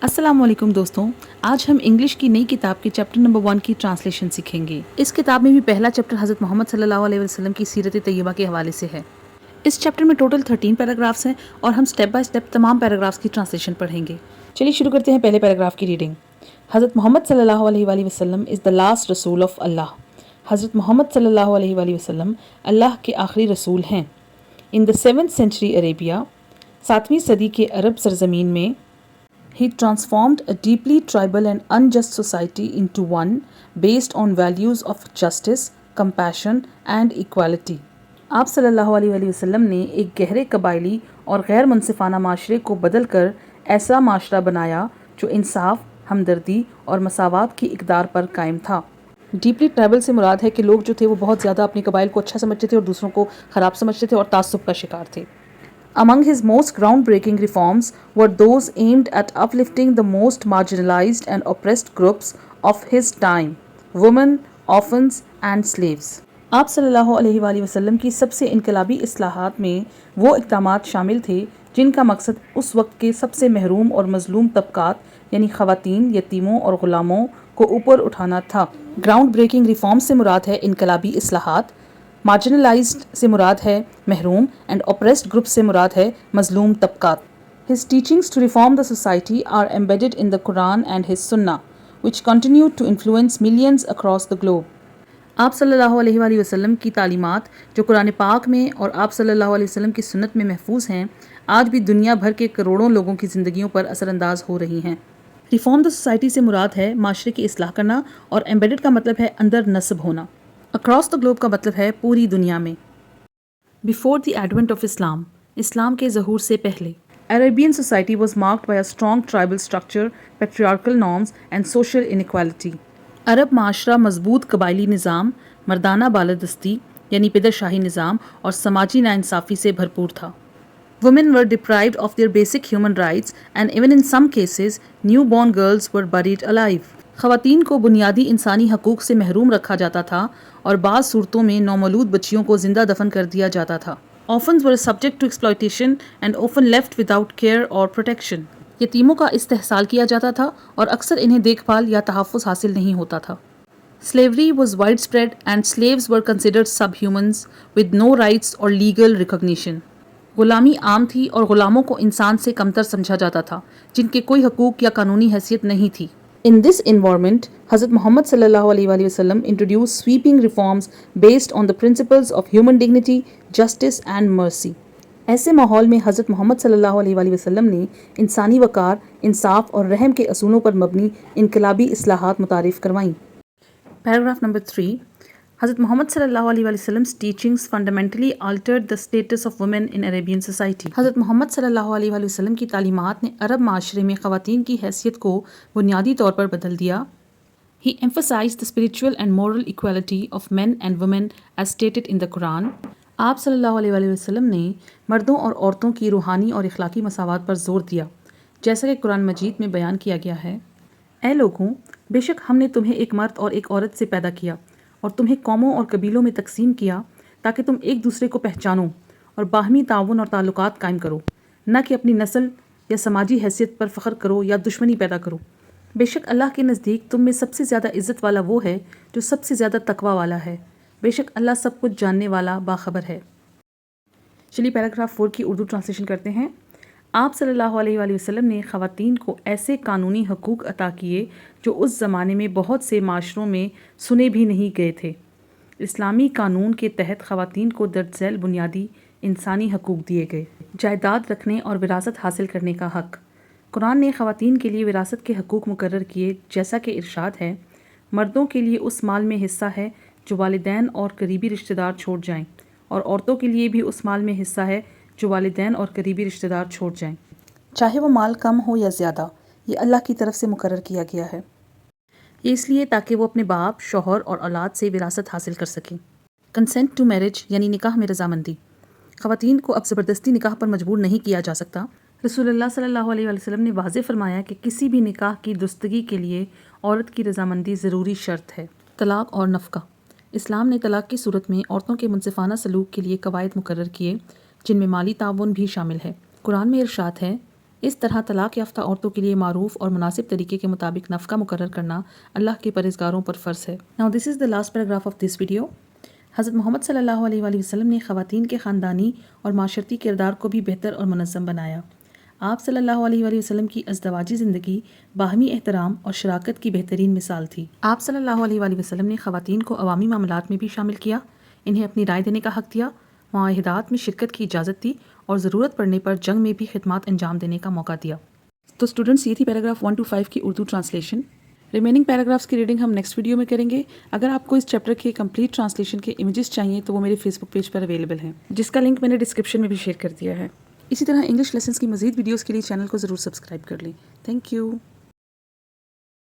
अस्सलाम वालेकुम दोस्तों, आज हम इंग्लिश की नई किताब के चैप्टर नंबर 1 की ट्रांसलेशन सीखेंगे। इस किताब में भी पहला चैप्टर हज़रत मोहम्मद सल्लल्लाहु अलैहि वसल्लम की सीरत तैयबा के हवाले से है। इस चैप्टर में टोटल 13 पैराग्राफ्स हैं और हम स्टेप बाय स्टेप तमाम पैराग्राफ्स की ट्रांसलेशन पढ़ेंगे। चलिए शुरू करते हैं पहले पैराग्राफ की रीडिंग। हज़रत मोहम्मद सल्लल्लाहु अलैहि वसल्लम इज़ द लास्ट रसूल ऑफ अल्लाह। हज़रत मोहम्मद सल्लल्लाहु अलैहि वसल्लम अल्लाह के आखिरी रसूल हैं। In the 7th century Arabia, 7वीं सदी के अरब सरजमीन में, he transformed a deeply tribal and unjust society into one based on values of justice, compassion and equality. आप सल्लल्लाहु अलैहि वसल्लम ने एक गहरे कबायली और गैर मुनसिफाना माशरे को बदल कर ऐसा माशरा बनाया जो इंसाफ, हमदर्दी और मसावात की इकदार पर कायम था। डीपली ट्राइबल से मुराद है कि लोग जो थे वो बहुत ज़्यादा अपनी कबाइल को अच्छा समझते थे और दूसरों को ख़राब समझते थे और तासुब का शिकार थे। Among his most groundbreaking reforms were those aimed at uplifting the most marginalized and oppressed groups of his time, women, orphans and slaves. आप सल्लल्लाहु अलैहि वसल्लम की सबसे इनकलाबी इस्लाहात में वो इक़दामात शामिल थे जिनका मकसद उस वक्त के सबसे महरूम और मजलूम तबकात यानी ख़वातीन, यतीमों और ग़ुलामों को ऊपर उठाना था। ग्राउंड ब्रेकिंग रिफॉर्म से मुराद है इनकलाबी इस्लाहात, मार्जिनलाइज्ड से मुराद है महरूम एंड ऑप्रेस्ड ग्रुप से मुराद है मजलूम तबकात। His teachings to reform the society are embedded in the Quran and his Sunnah, which continue to influence millions across the globe. आप सल्लल्लाहु अलैहि वसल्लम की तालीमात जो कुरान पाक में और आप सल्लल्लाहु अलैहि वसल्लम की सुन्नत में महफूज हैं, आज भी दुनिया भर के करोड़ों लोगों की ज़िंदगियों पर असरअंदाज हो रही हैं। रिफॉर्म द सोसाइटी से मुराद है माशरे की इस्लाह करना और एम्बेडेड का मतलब है अंदर नस्ब होना। अक्रॉस द ग्लोब का मतलब है पूरी दुनिया में। Before the advent of Islam, इस्लाम के ज़हूर से पहले, Arabian society was marked by a strong tribal structure, patriarchal norms and social inequality. अरब माशरा मजबूत कबायली निज़ाम, मर्दाना बालादस्ती यानी पिदरशाही निज़ाम और समाजी नाइंसाफ़ी से भरपूर था। Women were deprived of their basic human rights and even in some cases, newborn girls were buried alive. ख़वातीन को बुनियादी इंसानी हकूक़ से महरूम रखा जाता था और बाज़ सूरतों में नौमौलूद बच्चियों को ज़िंदा दफन कर दिया जाता था। Orphans were subject to exploitation and often left without care or protection. यतीमों का इस्तेहसाल किया जाता था और अक्सर इन्हें देखभाल या तहफ़्फ़ुज़ हासिल नहीं होता था। Slavery was widespread and slaves were considered subhumans with no rights or legal recognition. ग़ुलामी आम थी और ग़ुलामों को इंसान से कमतर समझा जाता था जिनके कोई हकूक़ या कानूनी हैसियत नहीं थी। In this environment, Hazrat Muhammad sallallahu alaihi wasallam introduced sweeping reforms based on the principles of human dignity, justice and mercy. ऐसे माहौल में हज़रत मोहम्मद सल्लल्लाहु अलैहि वसल्लम ने इंसानी वक़ार, इंसाफ और रहम के असूलों पर मबनी इनकलाबी इस्लाहात मुतारिफ़ करवाईं। Paragraph number 3, Hazrat Muhammad sallallahu alaihi wasallam's teachings fundamentally altered the status of women in Arabian society. हज़रत मोहम्मद सल्लल्लाहु अलैहि वसल्लम की तालीमात ने अरब माशरे में ख़वातीन की हैसियत को बुनियादी तौर पर बदल दिया। He emphasized the spiritual and moral equality of men and women as stated in the Quran. आप सल्लल्लाहु अलैहि वसल्लम ने मर्दों और औरतों की रूहानी और इखलाकी मसावात पर ज़ोर दिया, जैसा कि कुरान मजीद में बयान किया गया है। ऐ लोगों, बेशक हमने तुम्हें एक मर्द और एक औरत से पैदा किया और तुम्हें कौमों और कबीलों में तकसीम किया ताकि तुम एक दूसरे को पहचानो और बाहमी ताउन और ताल्लुकात कायम करो, न कि अपनी नस्ल या समाजी हैसियत पर फ़ख्र करो या दुश्मनी पैदा करो। बेशक अल्लाह के नज़दीक तुम में सबसे ज़्यादा इज़्ज़त वाला वो है जो सबसे ज़्यादा तकवा वाला है। बेशक अल्लाह सब कुछ जानने वाला बाखबर है। चलिए पैराग्राफ 4 की उर्दू ट्रांसलेशन करते हैं। आप सल्लल्लाहु अलैहि वसल्लम ने ख़वातीन को ऐसे कानूनी हकूक़ अता किए जो उस ज़माने में बहुत से माशरों में सुने भी नहीं गए थे। इस्लामी कानून के तहत ख़वातीन को दर्ज झैल बुनियादी इंसानी हकूक़ दिए गए। जायदाद रखने और विरासत हासिल करने का हक़। कुरान ने ख़वातीन के लिए विरासत के हकूक़ मुकर्रर किए, जैसा कि इरशाद है, मर्दों के लिए उस माल में हिस्सा है जो वालिदैन और करीबी रिश्तेदार छोड़ जाएँ, और औरतों के लिए भी उस माल में हिस्सा है जो वालिदैन और करीबी रिश्तेदार छोड़ जाएं, चाहे वो माल कम हो या ज़्यादा। ये अल्लाह की तरफ से मुकर्रर किया गया है। ये इसलिए ताकि वो अपने बाप, शौहर और औलाद से विरासत हासिल कर सकें। कंसेंट टू मैरिज यानी निकाह में रजामंदी। ख़वातीन को अब ज़बरदस्ती निकाह पर मजबूर नहीं किया जा सकता। रसूलुल्लाह सल्लल्लाहु अलैहि वसल्लम ने वाज़ेह फरमाया कि किसी भी निकाह की दुरुस्तगी के लिए औरत की रजामंदी ज़रूरी शर्त है। तलाक़ और नफ़का। इस्लाम ने तलाक़ की सूरत में औरतों के मुनसिफ़ाना सलूक के लिए कवायद मुकर्रर किए, जिनमें माली ताउन भी शामिल है। कुरान में इरशाद है, اس طرح طلاق یافتہ عورتوں کے لیے معروف اور مناسب طریقے کے مطابق نفقہ مقرر کرنا اللہ کے پرہیزگاروں پر فرض ہے۔ Now this is the last paragraph of this video۔ حضرت محمد صلی اللہ علیہ وآلہ وسلم نے خواتین کے خاندانی اور معاشرتی کردار کو بھی بہتر اور منظم بنایا۔ آپ صلی اللہ علیہ وآلہ وسلم کی ازدواجی زندگی باہمی احترام اور شراکت کی بہترین مثال تھی۔ آپ صلی اللہ علیہ وآلہ وسلم نے خواتین کو عوامی معاملات میں بھی شامل کیا، انہیں اپنی رائے دینے کا حق دیا، معاہدات میں شرکت کی اجازت دی اور ضرورت پڑنے پر جنگ میں بھی خدمات انجام دینے کا موقع دیا۔ تو اسٹوڈنٹس، یہ تھی پیراگراف 1 to 5 کی اردو ٹرانسلیشن۔ ریمیننگ پیراگرافس کی ریڈنگ ہم نیکسٹ ویڈیو میں کریں گے۔ اگر آپ کو اس چیپٹر کے کمپلیٹ ٹرانسلیشن کے امیجز چاہیے تو وہ میرے فیس بک پیج پر اویلیبل ہیں، جس کا لنک میں نے ڈسکرپشن میں بھی شیئر کر دیا ہے۔ اسی طرح انگلش لیسنس کی مزید ویڈیوز کے لیے چینل کو ضرور سبسکرائب کر لیں۔ Thank you.